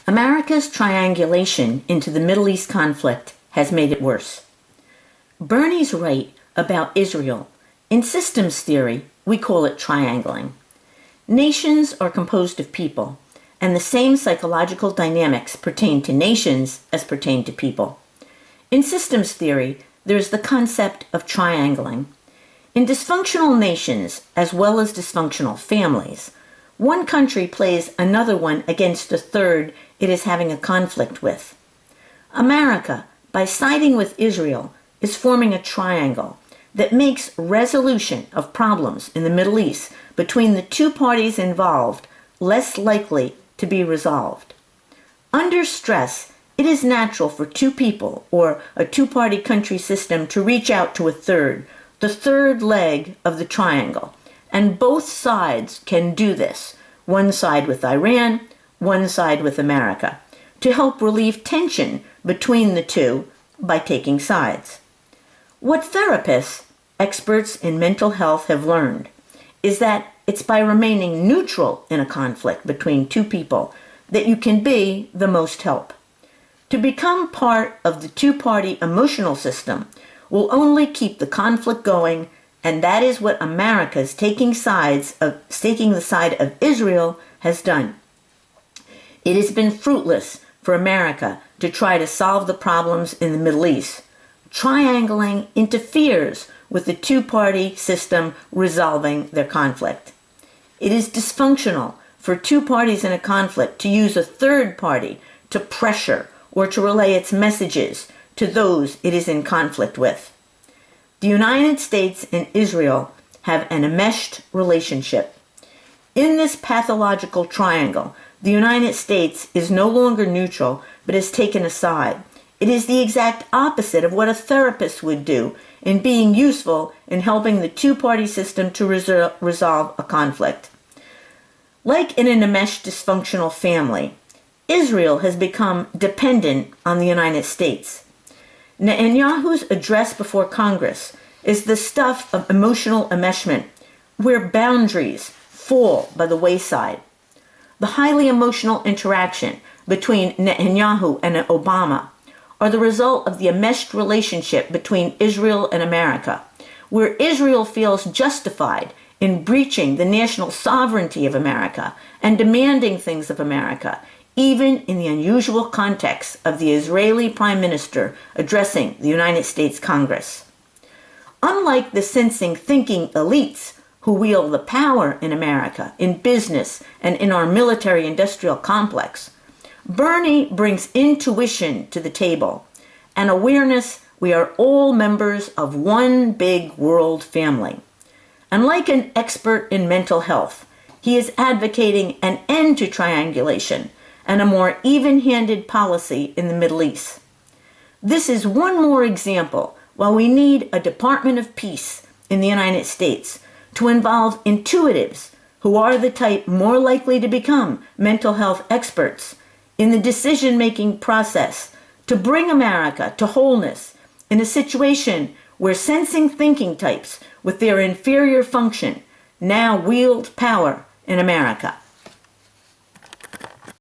America's triangulation into the Middle East conflict has made it worse. Bernie's right about Israel. In systems theory, we call it triangling. Nations are composed of people, and the same psychological dynamics pertain to nations as pertain to people. In systems theory, there's the concept of triangling. In dysfunctional nations, as well as dysfunctional families, one country plays another one against a third it is having a conflict with. America, by siding with Israel, is forming a triangle that makes resolution of problems in the Middle East between the two parties involved less likely to be resolved. Under stress, it is natural for two people or a two-party country system to reach out to a third, the third leg of the triangle, and both sides can do this, one side with Iran, one side with America, to help relieve tension between the two by taking sides. What therapists, experts in mental health, have learned is that it's by remaining neutral in a conflict between two people that you can be the most help. To become part of the two-party emotional system will only keep the conflict going, and that is what America's taking the side of Israel has done. It has been fruitless for America to try to solve the problems in the Middle East. Triangling interferes with the two-party system resolving their conflict. It is dysfunctional for two parties in a conflict to use a third party to pressure or to relay its messages to those it is in conflict with. The United States and Israel have an enmeshed relationship. In this pathological triangle, the United States is no longer neutral, but has taken a side. It is the exact opposite of what a therapist would do in being useful in helping the two-party system to resolve a conflict. Like in an enmeshed dysfunctional family, Israel has become dependent on the United States. Netanyahu's address before Congress is the stuff of emotional enmeshment, where boundaries fall by the wayside. The highly emotional interaction between Netanyahu and Obama are the result of the enmeshed relationship between Israel and America, where Israel feels justified in breaching the national sovereignty of America and demanding things of America, even in the unusual context of the Israeli Prime Minister addressing the United States Congress. Unlike the sensing thinking elites who wield the power in America, in business, and in our military-industrial complex, Bernie brings intuition to the table, and awareness we are all members of one big world family. And like an expert in mental health, he is advocating an end to triangulation and a more even-handed policy in the Middle East. This is one more example why we need a Department of Peace in the United States to involve intuitives who are the type more likely to become mental health experts in the decision-making process to bring America to wholeness in a situation where sensing thinking types with their inferior function now wield power in America.